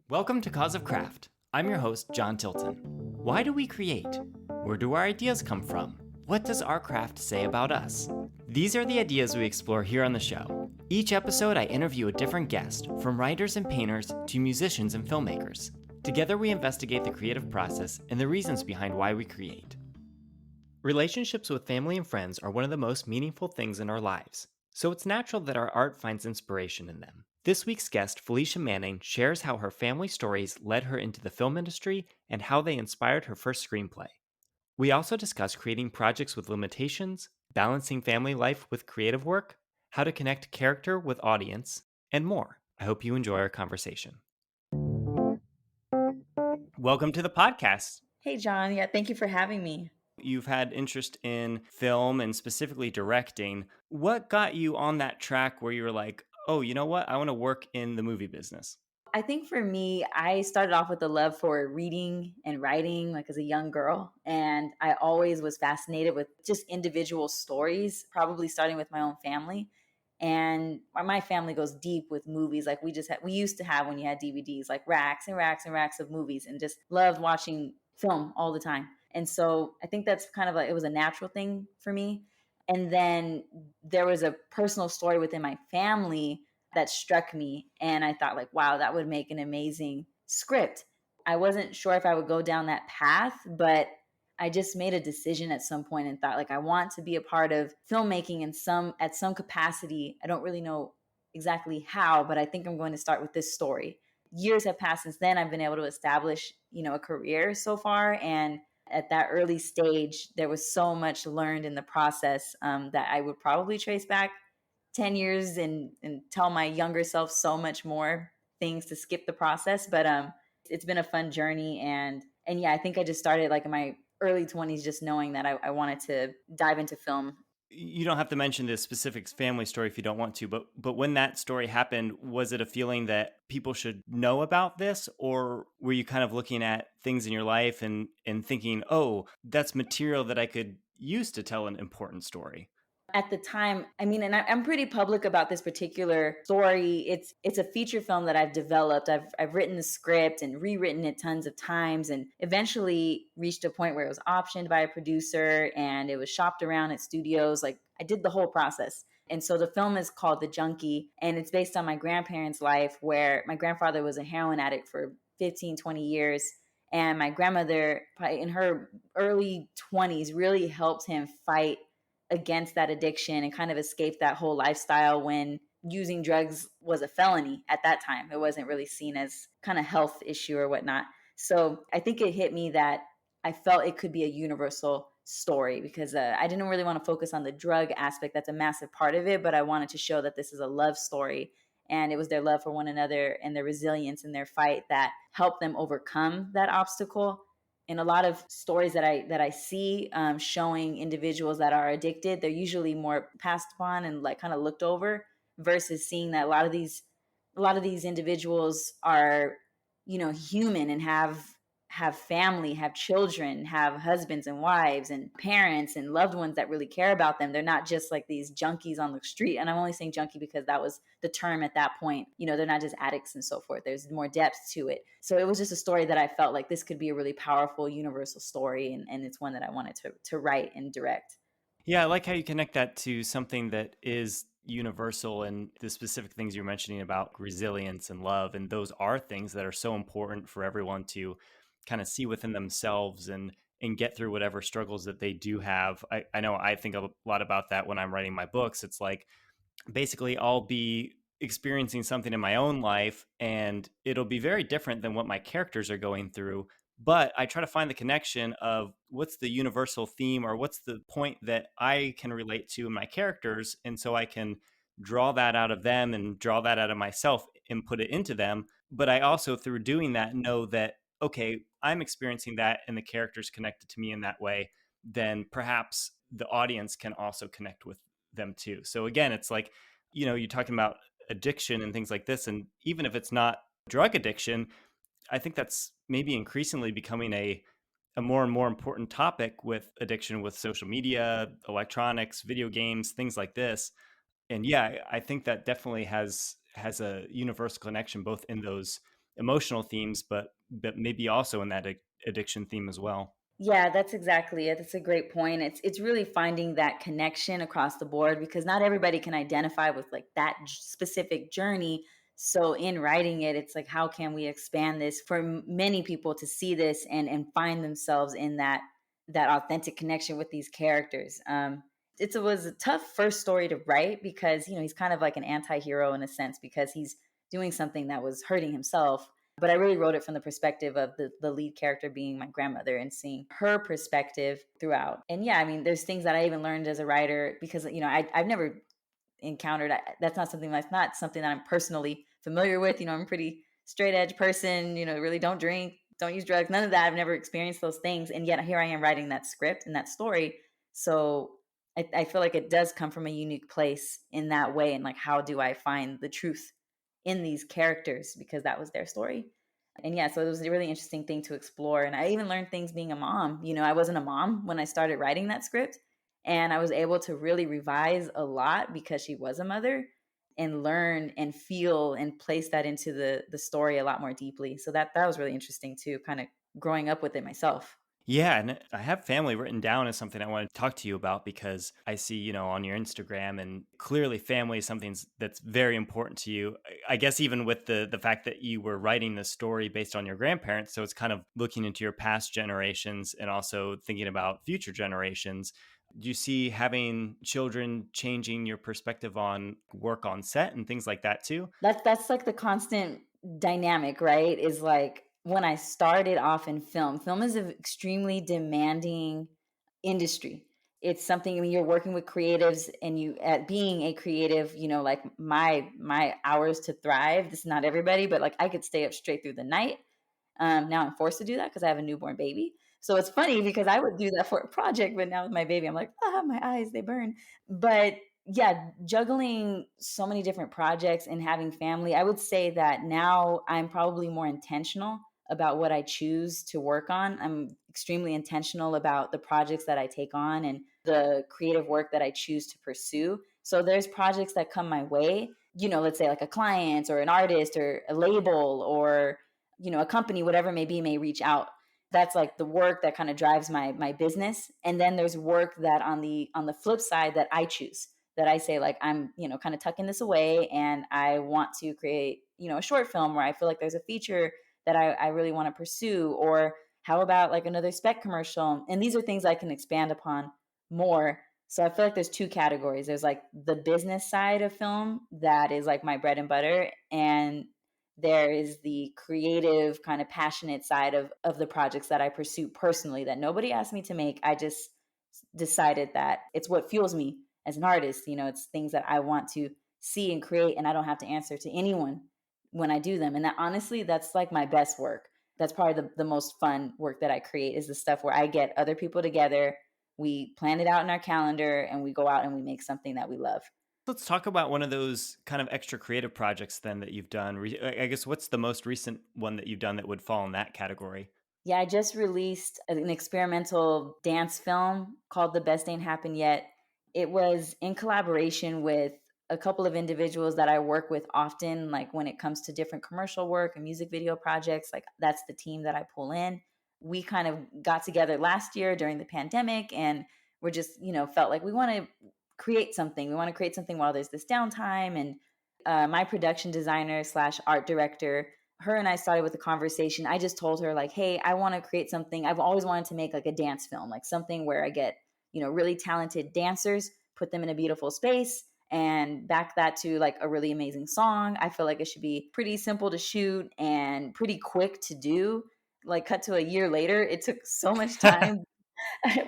Welcome to Cause of Craft. I'm your host, John Tilton. Why do we create? Where do our ideas come from? What does our craft say about us? These are the ideas we explore here on the show. Each episode, I interview a different guest, from writers and painters to musicians and filmmakers. Together, we investigate the creative process and the reasons behind why we create. Relationships with family and friends are one of the most meaningful things in our lives, so it's natural that our art finds inspiration in them. This week's guest, Felicia Manning, shares how her family stories led her into the film industry and how they inspired her first screenplay. We also discuss creating projects with limitations, balancing family life with creative work, how to connect character with audience, and more. I hope you enjoy our conversation. Welcome to the podcast. Hey, John. Yeah, thank you for having me. You've had interest in film and specifically directing. What got you on that track where you were like, oh, you know what? I want to work in the movie business? I think for me, I started off with a love for reading and writing, like as a young girl. And I always was fascinated with just individual stories, probably starting with my own family. And my family goes deep with movies. Like we used to have when you had DVDs, like racks and racks and racks of movies, and just loved watching film all the time. And so I think that's kind of like, it was a natural thing for me. And then there was a personal story within my family that struck me, and I thought, like, wow, that would make an amazing script. I wasn't sure if I would go down that path, but I just made a decision at some point and thought, like, I want to be a part of filmmaking in some at some capacity. I don't really know exactly how, but I think I'm going to start with this story. Years have passed since then. I've been able to establish, a career so far, and at that early stage, there was so much learned in the process, that I would probably trace back 10 years and tell my younger self so much more things to skip the process. But it's been a fun journey, and yeah, I think I just started like in my early 20s, just knowing that I wanted to dive into film. You don't have to mention this specific family story if you don't want to, but when that story happened, was it a feeling that people should know about this, or were you kind of looking at things in your life and thinking, oh, that's material that I could use to tell an important story? At the time, I mean, and I'm pretty public about this particular story. It's a feature film that I've developed. I've written the script and rewritten it tons of times, and eventually reached a point where it was optioned by a producer and it was shopped around at studios. Like, I did the whole process. And so the film is called The Junkie, and it's based on my grandparents' life, where my grandfather was a heroin addict for 15, 20 years. And my grandmother, probably in her early 20s, really helped him fight against that addiction and kind of escape that whole lifestyle when using drugs was a felony at that time. It wasn't really seen as kind of health issue or whatnot. So I think it hit me that I felt it could be a universal story, because I didn't really want to focus on the drug aspect. That's a massive part of it, but I wanted to show that this is a love story, and it was their love for one another and their resilience in their fight that helped them overcome that obstacle. In a lot of stories that I see, showing individuals that are addicted, they're usually more passed upon and like kind of looked over, versus seeing that a lot of these individuals are, human and have family, have children, have husbands and wives and parents and loved ones that really care about them. They're not just like these junkies on the street. And I'm only saying junkie because that was the term at that point. They're not just addicts and so forth. There's more depth to it. So it was just a story that I felt like this could be a really powerful universal story. And it's one that I wanted to write and direct. Yeah, I like how you connect that to something that is universal and the specific things you're mentioning about resilience and love. And those are things that are so important for everyone to kind of see within themselves and get through whatever struggles that they do have. I know I think a lot about that when I'm writing my books. It's like basically I'll be experiencing something in my own life and it'll be very different than what my characters are going through. But I try to find the connection of what's the universal theme or what's the point that I can relate to in my characters. And so I can draw that out of them and draw that out of myself and put it into them. But I also, through doing that, know that, okay, I'm experiencing that and the characters connected to me in that way, then perhaps the audience can also connect with them too. So again, it's like, you're talking about addiction and things like this. And even if it's not drug addiction, I think that's maybe increasingly becoming a more and more important topic with addiction with social media, electronics, video games, things like this. And yeah, I think that definitely has a universal connection both in those emotional themes, but maybe also in that addiction theme as well. Yeah, that's exactly it. That's a great point. It's really finding that connection across the board because not everybody can identify with like that specific journey. So in writing it, it's like how can we expand this for many people to see this and find themselves in that authentic connection with these characters. It was a tough first story to write because he's kind of like an anti-hero in a sense because he's doing something that was hurting himself, but I really wrote it from the perspective of the lead character being my grandmother and seeing her perspective throughout. And yeah, I mean, there's things that I even learned as a writer because I've never encountered. That's not something that I'm personally familiar with. I'm a pretty straight edge person. Really don't drink, don't use drugs, none of that. I've never experienced those things, and yet here I am writing that script and that story. So I feel like it does come from a unique place in that way. And like, how do I find the truth in these characters because that was their story? And yeah, so it was a really interesting thing to explore. And I even learned things being a mom. I wasn't a mom when I started writing that script. And I was able to really revise a lot because she was a mother and learn and feel and place that into the story a lot more deeply. So that was really interesting too, kind of growing up with it myself. Yeah, and I have family written down as something I want to talk to you about because I see, on your Instagram, and clearly family is something that's very important to you. I guess even with the fact that you were writing the story based on your grandparents, so it's kind of looking into your past generations and also thinking about future generations. Do you see having children changing your perspective on work on set and things like that too? That's like the constant dynamic, right? Is like when I started off in film, film is an extremely demanding industry. It's something, I mean, you're working with creatives and you at being a creative, like my hours to thrive. This is not everybody, but like I could stay up straight through the night. Now I'm forced to do that because I have a newborn baby. So it's funny because I would do that for a project, but now with my baby, I'm like, my eyes, they burn. But yeah, juggling so many different projects and having family, I would say that now I'm probably more intentional about what I choose to work on. I'm extremely intentional about the projects that I take on and the creative work that I choose to pursue. So there's projects that come my way, let's say like a client or an artist or a label or a company, whatever it may be, may reach out. That's like the work that kind of drives my business. And then there's work that on the flip side that I choose, that I say like I'm kind of tucking this away and I want to create a short film where I feel like there's a feature that I really want to pursue, or how about like another spec commercial? And these are things I can expand upon more. So I feel like there's two categories. There's like the business side of film that is like my bread and butter, and there is the creative kind of passionate side of the projects that I pursue personally that nobody asked me to make. I just decided that it's what fuels me as an artist. It's things that I want to see and create, and I don't have to answer to anyone when I do them. And that honestly, that's like my best work. That's probably the most fun work that I create, is the stuff where I get other people together, we plan it out in our calendar, and we go out and we make something that we love. Let's talk about one of those kind of extra creative projects then that you've done. I guess what's the most recent one that you've done that would fall in that category? Yeah, I just released an experimental dance film called The Best Ain't Happened Yet. It was in collaboration with a couple of individuals that I work with often, like when it comes to different commercial work and music video projects, like that's the team that I pull in. We kind of got together last year during the pandemic, and we're just, felt like we want to create something. We want to create something while there's this downtime. And my production designer slash art director, her and I started with a conversation. I just told her like, hey, I want to create something. I've always wanted to make like a dance film, like something where I get, really talented dancers, put them in a beautiful space and back that to like a really amazing song. I feel like it should be pretty simple to shoot and pretty quick to do. Like cut to a year later, it took so much time.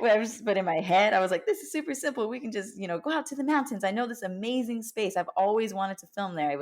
But in my head, I was like, this is super simple. We can just, go out to the mountains. I know this amazing space. I've always wanted to film there.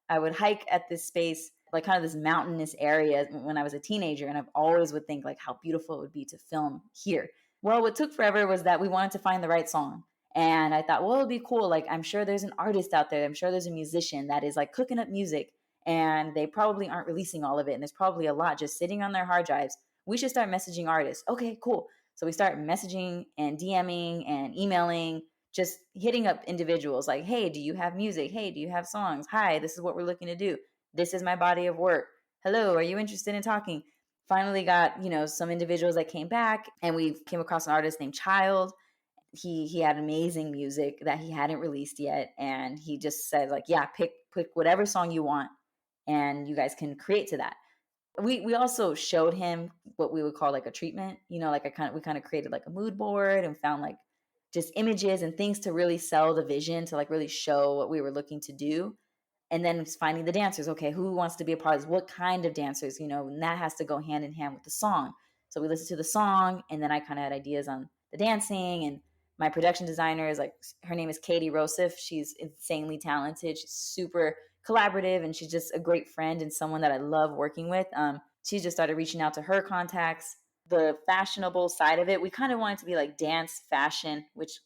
I would hike at this space, like kind of this mountainous area when I was a teenager. And I've always would think like how beautiful it would be to film here. Well, what took forever was that we wanted to find the right song. And I thought, well, it'd be cool. Like, I'm sure there's an artist out there. I'm sure there's a musician that is like cooking up music and they probably aren't releasing all of it. And there's probably a lot just sitting on their hard drives. We should start messaging artists. Okay, cool. So we start messaging and DMing and emailing, just hitting up individuals like, hey, do you have music? Hey, do you have songs? Hi, this is what we're looking to do. This is my body of work. hello, are you interested in talking? Finally got, some individuals that came back, and we came across an artist named Child. He had amazing music that he hadn't released yet, and he just said like, yeah, pick whatever song you want, and you guys can create to that. We also showed him what we would call like a treatment, like we kind of created like a mood board and found like just images and things to really sell the vision, to like really show what we were looking to do. And then it's finding the dancers. Okay, who wants to be a part of this? What kind of dancers? And that has to go hand in hand with the song. So we listened to the song, and then I kind of had ideas on the dancing. And my production designer is like, her name is Katie Rosif. She's insanely talented. She's super collaborative, and she's just a great friend and someone that I love working with. She just started reaching out to her contacts. The fashionable side of it, we kind of wanted to be like dance fashion, which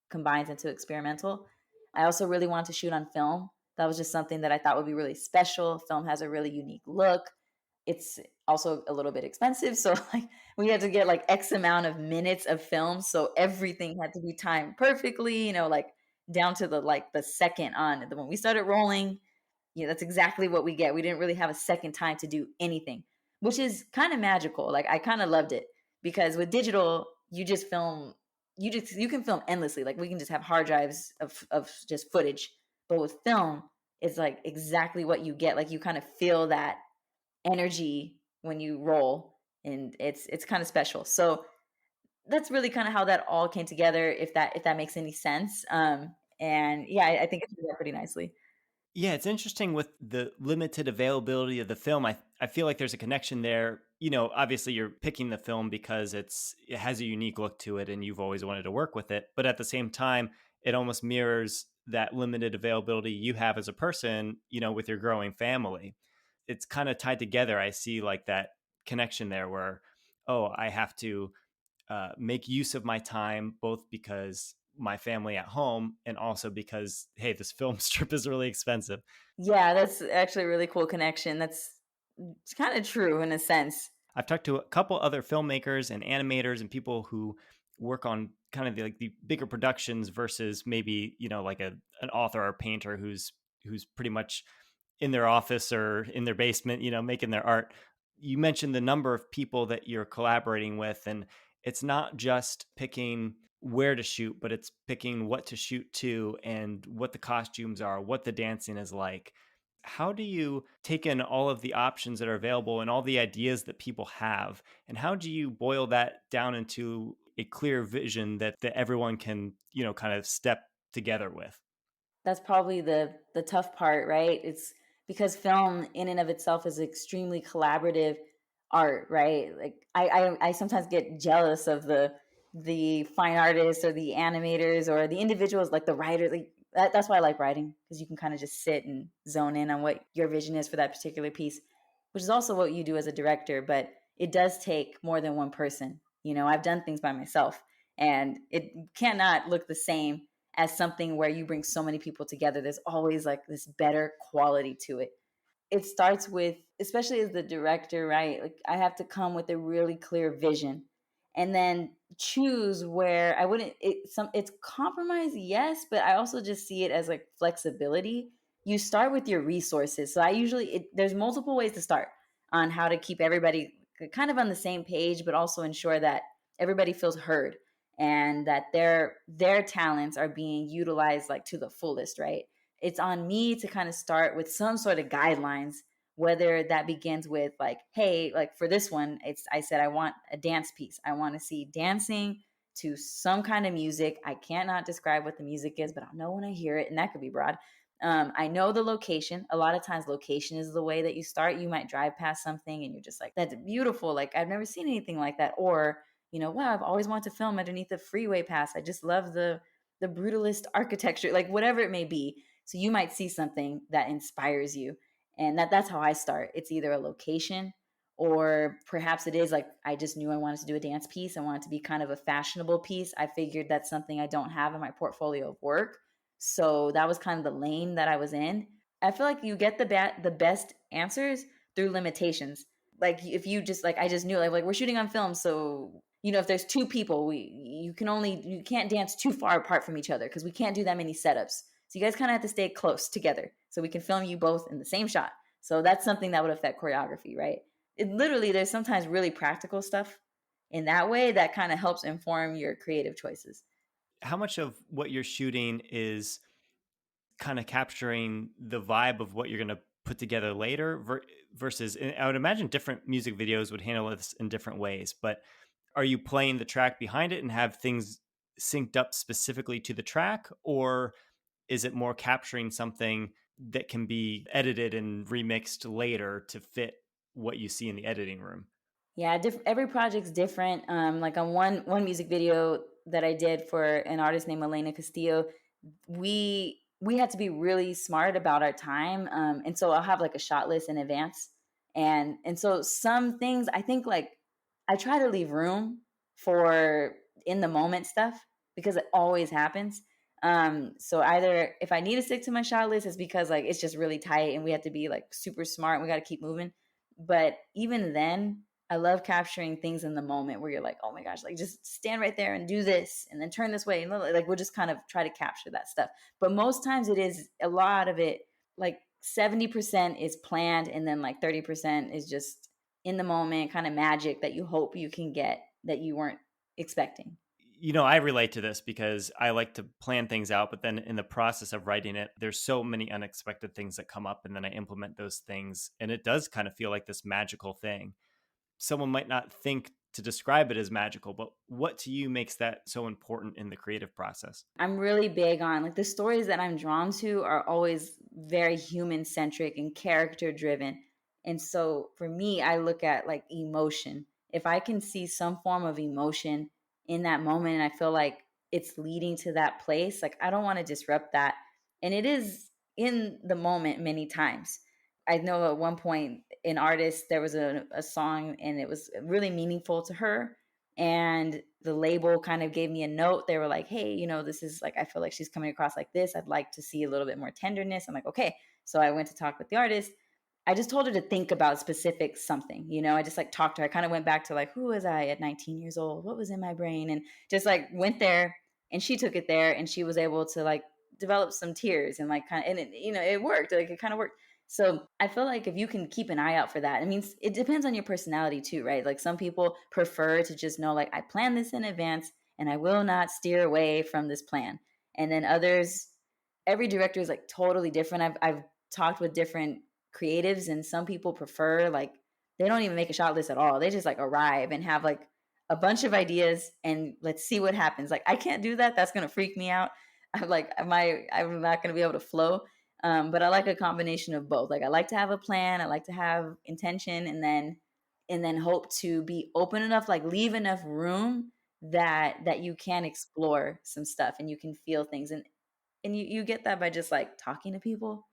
combines into experimental. I also really wanted to shoot on film. That was just something that I thought would be really special. Film has a really unique look. It's also a little bit expensive, so like we had to get like X amount of minutes of film, so everything had to be timed perfectly, like down to the second on. When we started rolling, yeah, that's exactly what we get. We didn't really have a second time to do anything, which is kind of magical. Like I kind of loved it, because with digital, you can film endlessly. Like we can just have hard drives of just footage. But with film, it's like exactly what you get. Like you kind of feel that energy when you roll, and it's kind of special. So that's really kind of how that all came together, if that makes any sense. And yeah, I think it turned out pretty nicely. Yeah, it's interesting with the limited availability of the film. I feel like there's a connection there. Obviously you're picking the film because it has a unique look to it and you've always wanted to work with it. But at the same time, it almost mirrors that limited availability you have as a person, with your growing family. It's kind of tied together. I see like that connection there where, oh, I have to make use of my time, both because my family at home and also because, hey, this film strip is really expensive. Yeah, that's actually a really cool connection. It's kind of true in a sense. I've talked to a couple other filmmakers and animators and people who work on kind of like the bigger productions versus maybe, like an author or painter who's pretty much in their office or in their basement, making their art. You mentioned the number of people that you're collaborating with, and it's not just picking where to shoot, but it's picking what to shoot to and what the costumes are, what the dancing is like. How do you take in all of the options that are available and all the ideas that people have? And how do you boil that down into a clear vision that everyone can, kind of step together with? That's probably the tough part, right? It's because film in and of itself is extremely collaborative art, right? Like I sometimes get jealous of the fine artists or the animators or the individuals, like the writers. Like that's why I like writing, because you can kind of just sit and zone in on what your vision is for that particular piece, which is also what you do as a director. But it does take more than one person. I've done things by myself, and it cannot look the same as something where you bring so many people together. There's always like this better quality to it. It starts with, especially as the director, right? Like I have to come with a really clear vision, and then choose where I wouldn't it's compromise, yes, but I also just see it as like flexibility. You start with your resources. So I usually there's multiple ways to start on how to keep everybody kind of on the same page, but also ensure that everybody feels heard, and that their talents are being utilized like to the fullest, right? It's on me to kind of start with some sort of guidelines, whether that begins with like, hey, like for this one, I said I want a dance piece. I want to see dancing to some kind of music. I cannot describe what the music is, but I'll know when I hear it, and that could be broad. I know the location. A lot of times, location is the way that you start. You might drive past something and you're just like, that's beautiful. Like, I've never seen anything like that. Or, wow, I've always wanted to film underneath a freeway pass. I just love the brutalist architecture, like whatever it may be. So you might see something that inspires you. And that's how I start. It's either a location, or perhaps it is like I just knew I wanted to do a dance piece. I wanted to be kind of a fashionable piece. I figured that's something I don't have in my portfolio of work. So that was kind of the lane that I was in. I feel like you get the best answers through limitations. Like if you just like I just knew like we're shooting on film, so if there's two people, you can't dance too far apart from each other, because we can't do that many setups. So you guys kind of have to stay close together so we can film you both in the same shot. So that's something that would affect choreography, right? It literally, there's sometimes really practical stuff in that way that kind of helps inform your creative choices. How much of what you're shooting is kind of capturing the vibe of what you're going to put together later versus, and I would imagine different music videos would handle this in different ways, but are you playing the track behind it and have things synced up specifically to the track, or is it more capturing something that can be edited and remixed later to fit what you see in the editing room? Yeah, every project's different. Like on one music video that I did for an artist named Elena Castillo, we had to be really smart about our time, and so I'll have like a shot list in advance, and so some things I think like I try to leave room for in the moment stuff because it always happens. So either if I need to stick to my shot list, it's because like it's just really tight and we have to be like super smart and we got to keep moving. But even then, I love capturing things in the moment where you're like, oh my gosh, like just stand right there and do this and then turn this way. And like we'll just kind of try to capture that stuff. But most times it is a lot of it, like 70% is planned and then like 30% is just in the moment kind of magic that you hope you can get that you weren't expecting. I relate to this because I like to plan things out, but then in the process of writing it, there's so many unexpected things that come up, and then I implement those things, and it does kind of feel like this magical thing. Someone might not think to describe it as magical, but what to you makes that so important in the creative process? I'm really big on like the stories that I'm drawn to are always very human centric and character driven. And so for me, I look at like emotion. If I can see some form of emotion in that moment and I feel like it's leading to that place, like I don't want to disrupt that. And it is in the moment many times. I know at one point an artist, there was a song and it was really meaningful to her, and the label kind of gave me a note. They were like, hey, this is like, I feel like she's coming across like this. I'd like to see a little bit more tenderness. I'm like, okay. So I went to talk with the artist. I just told her to think about specific something. I just like talked to her. I kind of went back to like, who was I at 19 years old? What was in my brain? And just like went there, and she took it there and she was able to like develop some tears and like kind of, and it worked. Like it kind of worked. So I feel like if you can keep an eye out for that, it means it depends on your personality too, right? Like some people prefer to just know, like, I plan this in advance and I will not steer away from this plan. And then others, every director is like totally different. I've talked with different creatives, and some people prefer like they don't even make a shot list at all. They just like arrive and have like a bunch of ideas and let's see what happens. Like I can't do that. That's gonna freak me out. I'm like, I'm not gonna be able to flow. But I like a combination of both. Like I like to have a plan, I like to have intention, and then hope to be open enough, like leave enough room that you can explore some stuff and you can feel things. And you get that by just like talking to people,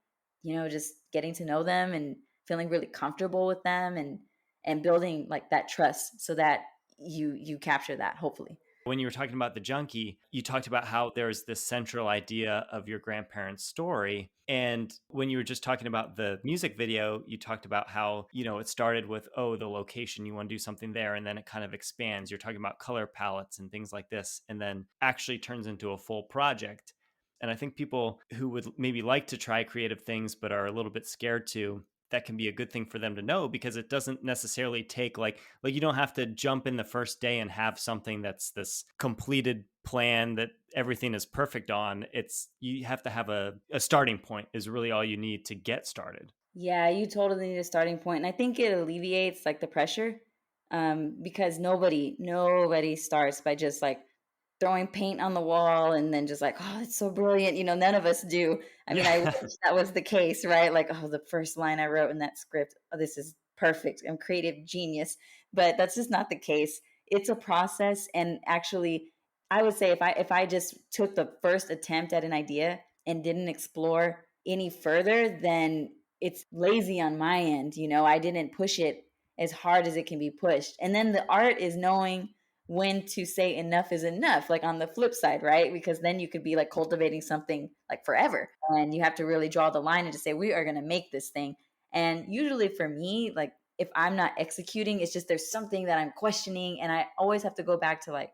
just getting to know them and feeling really comfortable with them, and building like that trust so that you capture that hopefully. When you were talking about the junkie, you talked about how there's this central idea of your grandparents' story. And when you were just talking about the music video, you talked about how, it started with, oh, the location, you want to do something there. And then it kind of expands. You're talking about color palettes and things like this, and then actually turns into a full project. And I think people who would maybe like to try creative things, but are a little bit scared to, that can be a good thing for them to know, because it doesn't necessarily take like you don't have to jump in the first day and have something that's this completed plan that everything is perfect on. It's, you have to have a starting point is really all you need to get started. Yeah, you totally need a starting point, and I think it alleviates like the pressure, because nobody starts by just like throwing paint on the wall and then just like, oh, it's so brilliant. None of us do. I mean, I Yeah. wish that was the case, right? Like, oh, the first line I wrote in that script, oh, this is perfect. I'm creative genius. But that's just not the case. It's a process. And actually, I would say if I just took the first attempt at an idea and didn't explore any further, then it's lazy on my end. I didn't push it as hard as it can be pushed. And then the art is knowing when to say enough is enough, like on the flip side, right? Because then you could be like cultivating something like forever, and you have to really draw the line and just say we are going to make this thing. And usually for me, like if I'm not executing, it's just there's something that I'm questioning, and I always have to go back to like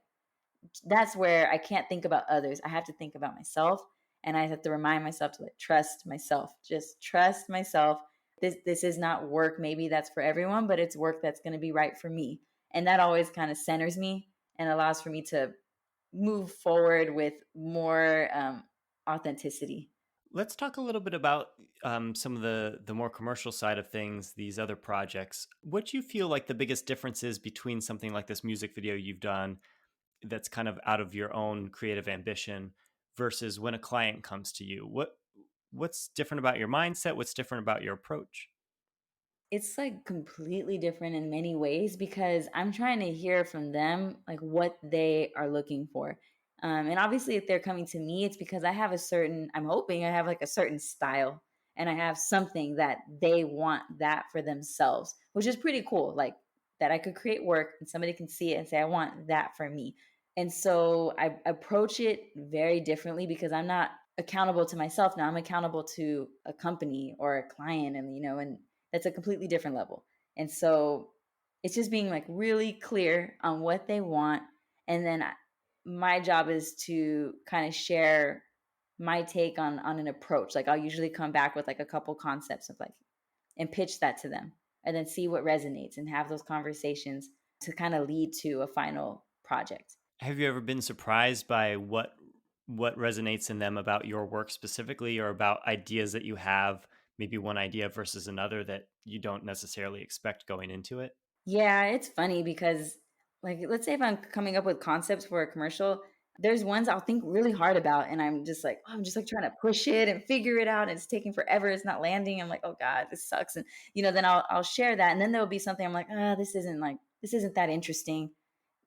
that's where I can't think about others. I have to think about myself, and I have to remind myself to like trust myself. Just trust myself. this is not work maybe that's for everyone, but it's work that's going to be right for me. And that always kind of centers me and allows for me to move forward with more authenticity. Let's talk a little bit about some of the more commercial side of things, these other projects. What do you feel like the biggest difference is between something like this music video you've done that's kind of out of your own creative ambition versus when a client comes to you? What's different about your mindset? What's different about your approach? It's like completely different in many ways because I'm trying to hear from them like what they are looking for. And obviously, if they're coming to me, it's because I have a certain, I'm hoping I have like a certain style and I have something that they want that for themselves, which is pretty cool. Like that I could create work and somebody can see it and say, I want that for me. And so I approach it very differently because I'm not accountable to myself now. I'm accountable to a company or a client, and and that's a completely different level. And so it's just being like really clear on what they want. And then my job is to kind of share my take on an approach. Like I'll usually come back with like a couple concepts of like and pitch that to them and then see what resonates and have those conversations to kind of lead to a final project. Have you ever been surprised by what resonates in them about your work specifically, or about ideas that you have, maybe one idea versus another that you don't necessarily expect going into it? Yeah, it's funny because, like, let's say if I'm coming up with concepts for a commercial, there's ones I'll think really hard about, and I'm just like, oh, I'm just like trying to push it and figure it out, and it's taking forever. It's not landing. I'm like, oh God, this sucks. And then I'll share that, and then there'll be something I'm like, this isn't that interesting,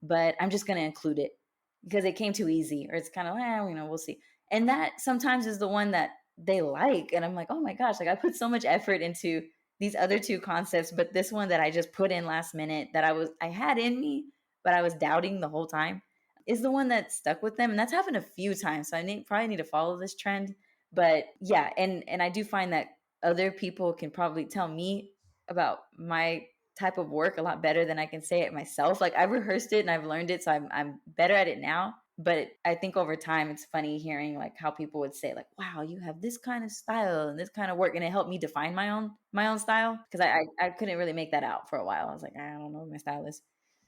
but I'm just going to include it because it came too easy, or it's kind of, we'll see. And that sometimes is the one that they like. And I'm like, oh my gosh, like I put so much effort into these other two concepts, but this one that I just put in last minute that I had in me, but I was doubting the whole time is the one that stuck with them. And that's happened a few times. So probably need to follow this trend. But yeah, and I do find that other people can probably tell me about my type of work a lot better than I can say it myself. Like I've rehearsed it and I've learned it, so I'm better at it now. But I think over time, it's funny hearing like how people would say like, "Wow, you have this kind of style and this kind of work," and it helped me define my own style because I couldn't really make that out for a while. I was like, I don't know what my style is.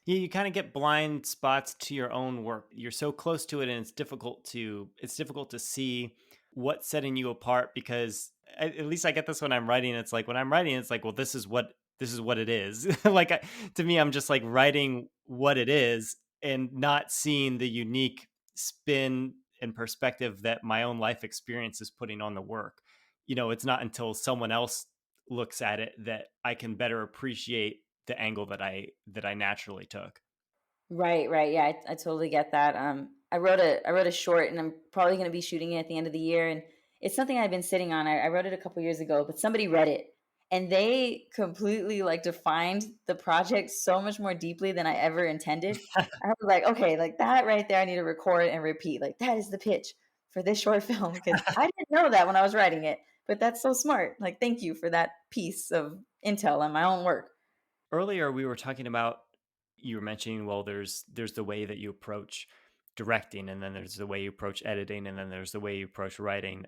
Yeah, you kind of get blind spots to your own work. You're so close to it, and it's difficult to see what's setting you apart because at least I get this when I'm writing. It's like when I'm writing, it's like, well, this is what it is. To me, I'm just like writing what it is and not seeing the unique spin and perspective that my own life experience is putting on the work. It's not until someone else looks at it that I can better appreciate the angle that I naturally took. Right, right. Yeah, I totally get that. I wrote a short, and I'm probably going to be shooting it at the end of the year. And it's something I've been sitting on. I wrote it a couple years ago, but somebody read it, and they completely like defined the project so much more deeply than I ever intended. I was like, okay, like that right there, I need to record and repeat. Like that is the pitch for this short film because I didn't know that when I was writing it. But that's so smart. Like, thank you for that piece of intel on my own work. Earlier we were talking about, you were mentioning, well, there's the way that you approach directing, and then there's the way you approach editing, and then there's the way you approach writing.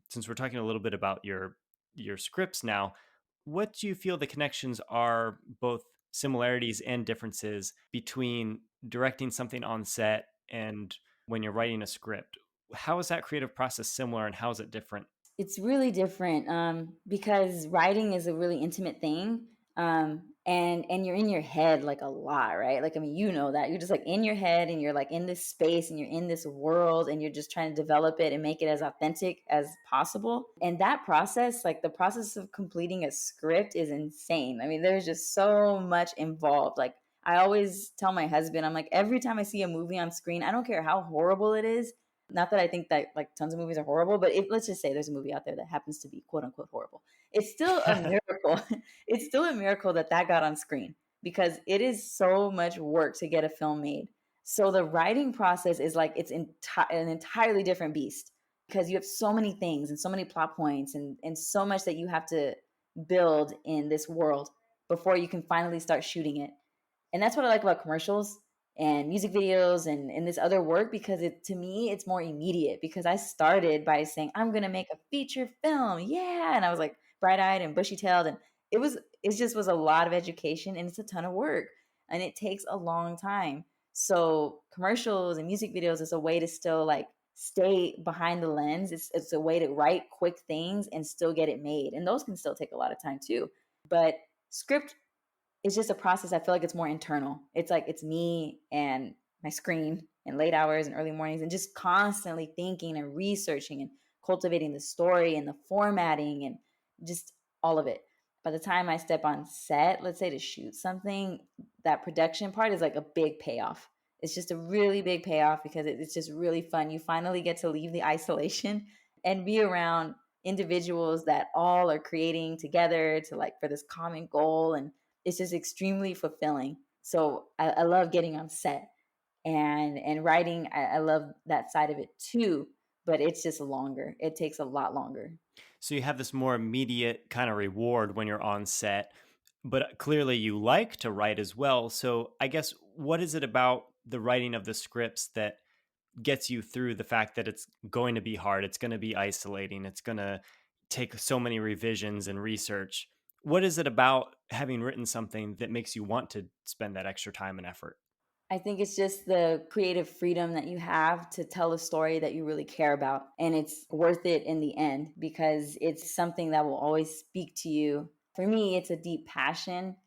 Since we're talking a little bit about your scripts now, what do you feel the connections are, both similarities and differences, between directing something on set and when you're writing a script? How is that creative process similar, and how is it different? It's really different, because writing is a really intimate thing, and you're in your head, like, a lot, right? Like, I mean, you know that. You're just, like, in your head, and you're, like, in this space, and you're in this world, and you're just trying to develop it and make it as authentic as possible, and that process, like, the process of completing a script is insane. I mean, there's just so much involved, like, I always tell my husband, I'm like, "Every time I see a movie on screen, I don't care how horrible it is, not that I think that like tons of movies are horrible, but if let's just say there's a movie out there that happens to be quote unquote horrible. It's still a miracle. It's still a miracle that that got on screen because it is so much work to get a film made. So the writing process is like an entirely different beast because you have so many things and so many plot points and so much that you have to build in this world before you can finally start shooting it. And that's what I like about commercials and music videos and this other work because it to me it's more immediate because I started by saying I'm going to make a feature film. Yeah, and I was like bright-eyed and bushy-tailed, and it just was a lot of education, and it's a ton of work, and it takes a long time. So commercials and music videos is a way to still like stay behind the lens. It's a way to write quick things and still get it made, and those can still take a lot of time too. But script is just a process. I feel like it's more internal. It's like it's me and my screen and late hours and early mornings and just constantly thinking and researching and cultivating the story and the formatting and just all of it. By the time I step on set, let's say to shoot something, that production part is like a big payoff. It's just a really big payoff because it's just really fun. You finally get to leave the isolation and be around individuals that all are creating together to like for this common goal, and it's just extremely fulfilling. So I love getting on set and writing. I love that side of it too, but it's just longer. It takes a lot longer. So you have this more immediate kind of reward when you're on set, but clearly you like to write as well. So I guess what is it about the writing of the scripts that gets you through the fact that it's going to be hard, it's going to be isolating, it's going to take so many revisions and research? What is it about having written something that makes you want to spend that extra time and effort? I think it's just the creative freedom that you have to tell a story that you really care about. And it's worth it in the end because it's something that will always speak to you. For me, it's a deep passion,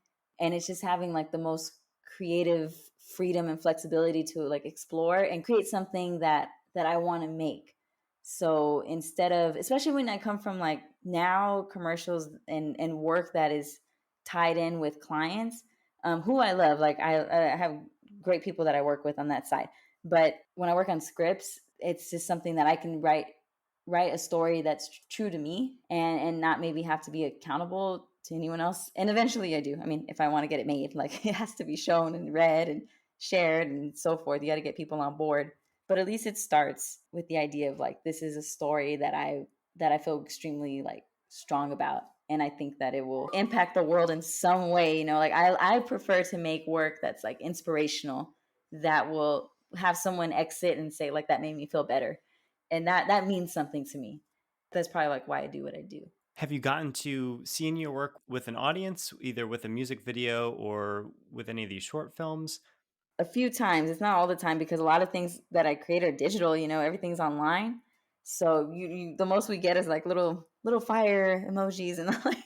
and it's just having like the most creative freedom and flexibility to like explore and create something that I want to make. So instead of, especially when I come from like now commercials and work that is tied in with clients, who I love, like I have great people that I work with on that side. But when I work on scripts, it's just something that I can write a story that's true to me and not maybe have to be accountable to anyone else. And eventually I do. I mean, if I want to get it made, like it has to be shown and read and shared and so forth. You got to get people on board. But at least it starts with the idea of like this is a story that I feel extremely like strong about, and I think that it will impact the world in some way. You know, like I prefer to make work that's like inspirational, that will have someone exit and say like that made me feel better, and that means something to me. That's probably like why I do what I do. Have you gotten to seeing your work with an audience, either with a music video or with any of these short films? A few times. It's not all the time because a lot of things that I create are digital, you know, everything's online. So you the most we get is like little fire emojis and like,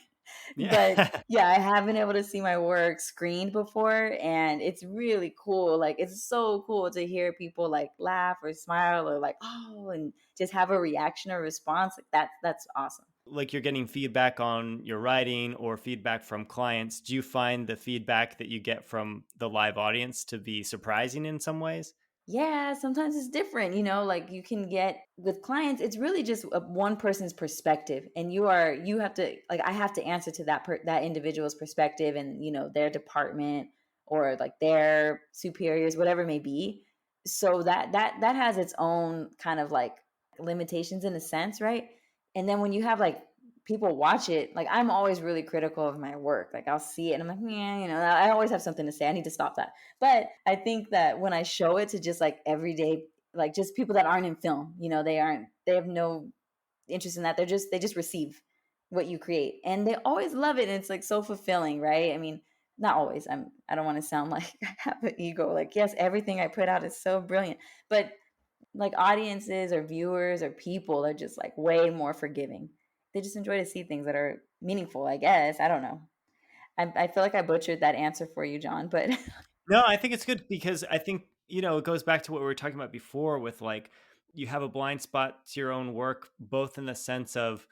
but Yeah. yeah, I have been able to see my work screened before, and it's really cool. Like it's so cool to hear people like laugh or smile or like oh and just have a reaction or response. Like that's awesome. Like you're getting feedback on your writing or feedback from clients. Do you find the feedback that you get from the live audience to be surprising in some ways? Yeah, sometimes it's different, you know, like you can get with clients, it's really just one person's perspective, and you have to like I have to answer to that individual's perspective and, you know, their department or like their superiors, whatever it may be. So that has its own kind of like limitations in a sense, right? And then when you have like people watch it, like I'm always really critical of my work. Like I'll see it and I'm like, yeah, you know, I always have something to say. I need to stop that. But I think that when I show it to just like everyday, like just people that aren't in film, you know, they have no interest in that. They just receive what you create and they always love it. And it's like so fulfilling, right? I mean, not always. I don't want to sound like I have an ego. Like, yes, everything I put out is so brilliant. But like audiences or viewers or people are just like way more forgiving. They just enjoy to see things that are meaningful, I guess. I don't know. I feel like I butchered that answer for you, John, but No, I think it's good because I think, it goes back to what we were talking about before with like you have a blind spot to your own work, both in the sense of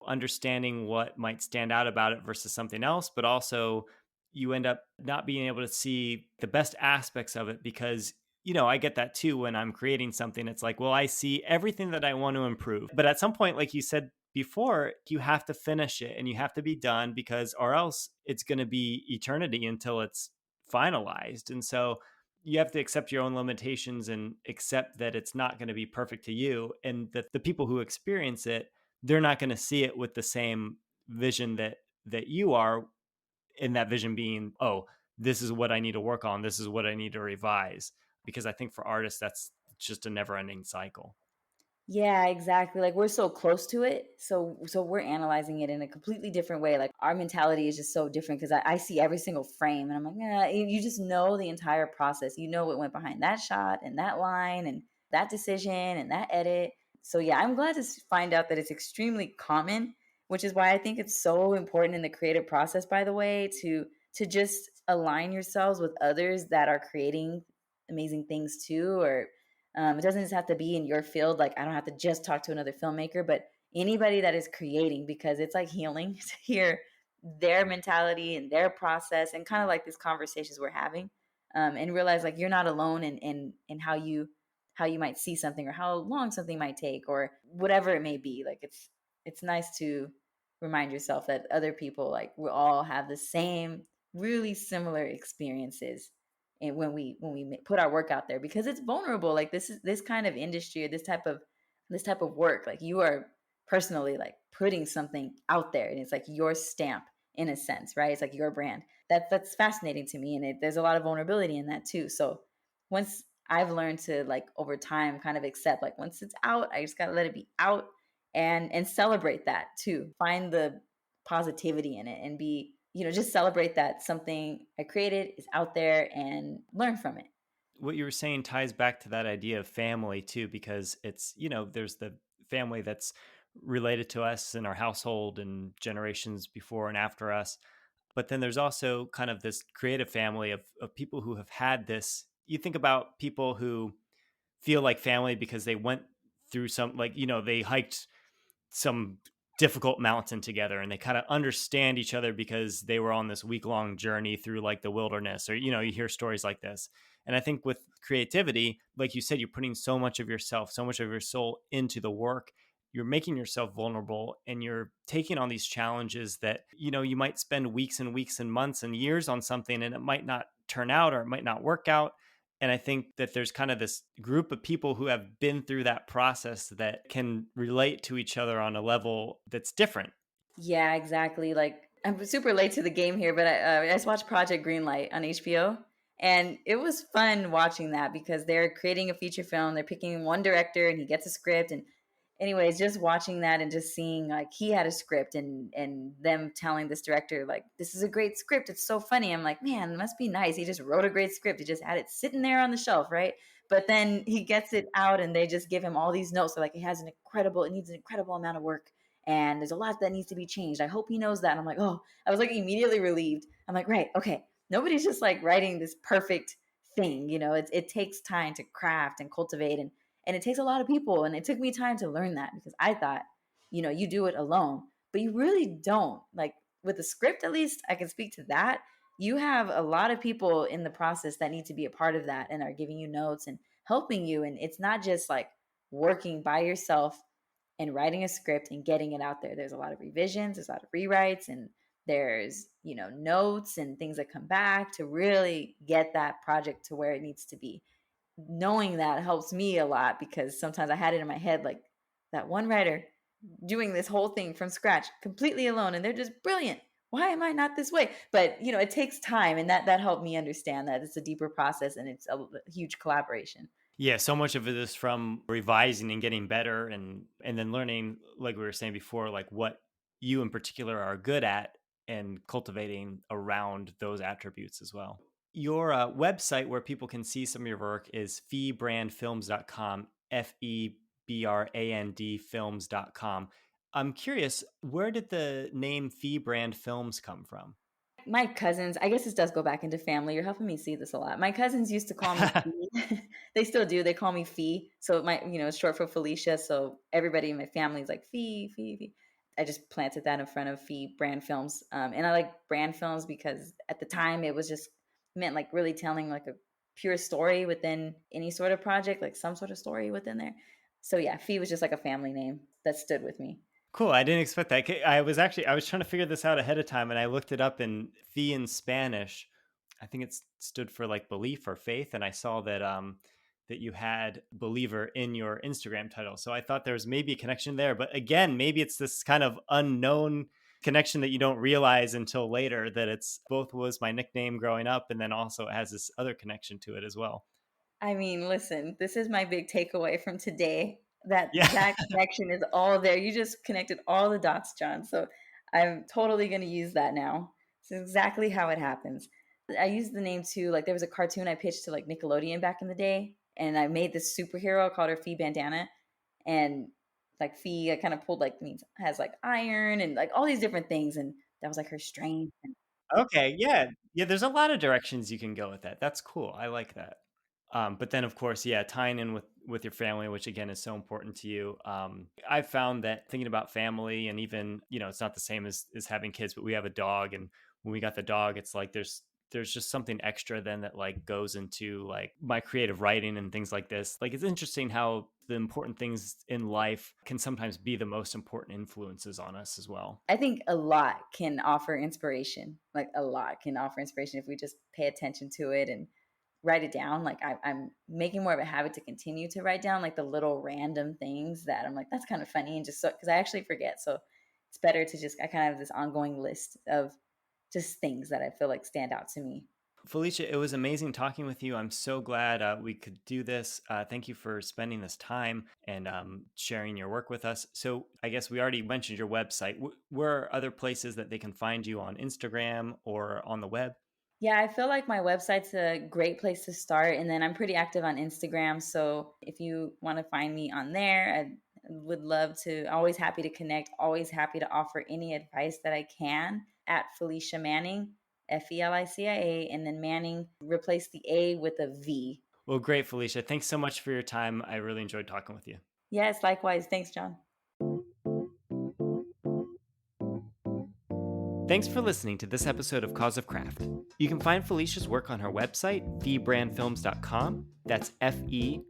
understanding what might stand out about it versus something else, but also you end up not being able to see the best aspects of it because, I get that too when I'm creating something. It's like, well, I see everything that I want to improve. But at some point, like you said before, you have to finish it and you have to be done because, or else it's going to be eternity until it's finalized. And so you have to accept your own limitations and accept that it's not going to be perfect to you and that the people who experience it, they're not going to see it with the same vision that you are, in that vision being, oh, this is what I need to work on, this is what I need to revise, because I think for artists that's just a never ending cycle. Yeah, exactly. Like we're so close to it. So we're analyzing it in a completely different way. Like our mentality is just so different because I see every single frame and I'm like, yeah, you just know the entire process. You know what went behind that shot and that line and that decision and that edit. So yeah, I'm glad to find out that it's extremely common, which is why I think it's so important in the creative process, by the way, to just align yourselves with others that are creating amazing things too, or it doesn't just have to be in your field. Like I don't have to just talk to another filmmaker, but anybody that is creating, because it's like healing to hear their mentality and their process, and kind of like these conversations we're having, and realize like you're not alone in how you might see something or how long something might take or whatever it may be. Like it's nice to remind yourself that other people like we all have the same really similar experiences and when we put our work out there because it's vulnerable. Like this is this kind of industry or this type of work, like you are personally like putting something out there and it's like your stamp in a sense, right? It's like your brand. That's fascinating to me, and there's a lot of vulnerability in that too. So once I've learned to like over time kind of accept like once it's out, I just got to let it be out and celebrate that too. Find the positivity in it and be, just celebrate that something I created is out there and learn from it. What you were saying ties back to that idea of family too, because it's, there's the family that's related to us in our household and generations before and after us. But then there's also kind of this creative family of people who have had this. You think about people who feel like family because they went through some, like, they hiked some difficult mountain together and they kind of understand each other because they were on this week long journey through like the wilderness, or you hear stories like this. And I think with creativity, like you said, you're putting so much of yourself, so much of your soul into the work. You're making yourself vulnerable and you're taking on these challenges that you might spend weeks and weeks and months and years on something and it might not turn out or it might not work out. And I think that there's kind of this group of people who have been through that process that can relate to each other on a level that's different. Yeah, exactly. Like I'm super late to the game here, but I just watched Project Greenlight on HBO, and it was fun watching that because they're creating a feature film. They're picking one director, and he gets a script. And anyways, just watching that and just seeing like he had a script and them telling this director like this is a great script. It's so funny. I'm like, man, it must be nice. He just wrote a great script. He just had it sitting there on the shelf, right? But then he gets it out, and they just give him all these notes. So like, it needs an incredible amount of work and there's a lot that needs to be changed. I hope he knows that. And I'm like, oh, I was like immediately relieved. I'm like, right, okay. Nobody's just like writing this perfect thing. It takes time to craft and cultivate, and it takes a lot of people. And it took me time to learn that because I thought, you do it alone, but you really don't. Like with the script, at least I can speak to that. You have a lot of people in the process that need to be a part of that and are giving you notes and helping you. And it's not just like working by yourself and writing a script and getting it out there. There's a lot of revisions, there's a lot of rewrites, and there's, notes and things that come back to really get that project to where it needs to be. Knowing that helps me a lot because sometimes I had it in my head like that one writer doing this whole thing from scratch completely alone and they're just brilliant. Why am I not this way? But it takes time, and that helped me understand that it's a deeper process and it's a huge collaboration. Yeah, so much of it is from revising and getting better, and then learning, like we were saying before, like what you in particular are good at and cultivating around those attributes as well. Your website where people can see some of your work is feebrandfilms.com, FEBRAND films.com. I'm curious, where did the name Fee Brand Films come from? My cousins, I guess this does go back into family. You're helping me see this a lot. My cousins used to call me Fee. They still do. They call me Fee. So it's short for Felicia. So everybody in my family is like Fee, Fee, Fee. I just planted that in front of Fee Brand Films. And I like brand films because at the time it was just meant like really telling like a pure story within any sort of project, like some sort of story within there. So yeah, Fee was just like a family name that stood with me. Cool. I didn't expect that. I was trying to figure this out ahead of time, and I looked it up in fee in Spanish. I think it stood for like belief or faith, and I saw that you had believer in your Instagram title. So I thought there was maybe a connection there, but again, maybe it's this kind of unknown connection that you don't realize until later, that it's both was my nickname growing up, and then also it has this other connection to it as well. I mean, listen, this is my big takeaway from today. That Yeah. that connection is all there. You just connected all the dots, John. So I'm totally going to use that now. It's exactly how it happens. I used the name too. Like there was a cartoon I pitched to like Nickelodeon back in the day, and I made this superhero called her Fee Bandana, and like Fee, I kind of pulled like means has like iron and like all these different things, and that was like her strength. And Okay, yeah. Yeah, there's a lot of directions you can go with that. That's cool. I like that. But then, of course, yeah, tying in with your family, which again is so important to you. I've found that thinking about family, and even it's not the same as having kids, but we have a dog, and when we got the dog, it's like there's just something extra then that like goes into like my creative writing and things like this. Like it's interesting how the important things in life can sometimes be the most important influences on us as well. I think a lot can offer inspiration. Like a lot can offer inspiration if we just pay attention to it and write it down. Like I'm making more of a habit to continue to write down like the little random things that I'm like, that's kind of funny. And just so, because I actually forget. So it's better to just, I kind of have this ongoing list of just things that I feel like stand out to me. Felicia, it was amazing talking with you. I'm so glad we could do this. Thank you for spending this time and sharing your work with us. So, I guess we already mentioned your website. Where are other places that they can find you on Instagram or on the web? Yeah, I feel like my website's a great place to start. And then I'm pretty active on Instagram. So if you want to find me on there, I would love to, always happy to connect, always happy to offer any advice that I can at Felicia Manning, Felicia, and then Manning, replace the A with a V. Well, great, Felicia. Thanks so much for your time. I really enjoyed talking with you. Yes, likewise. Thanks, John. Thanks for listening to this episode of Cause of Craft. You can find Felicia's work on her website, febrandfilms.com. That's FEBRAND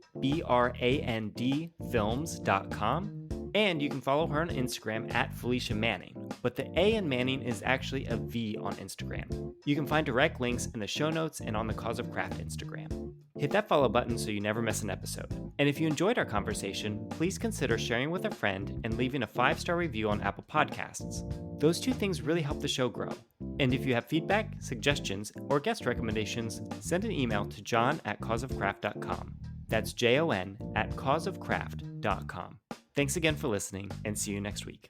films.com. And you can follow her on Instagram at Felicia Manning. But the A in Manning is actually a V on Instagram. You can find direct links in the show notes and on the Cause of Craft Instagram. Hit that follow button so you never miss an episode. And if you enjoyed our conversation, please consider sharing with a friend and leaving a 5-star review on Apple Podcasts. Those two things really help the show grow. And if you have feedback, suggestions, or guest recommendations, send an email to john@causeofcraft.com. That's JON@causeofcraft.com. Thanks again for listening, and see you next week.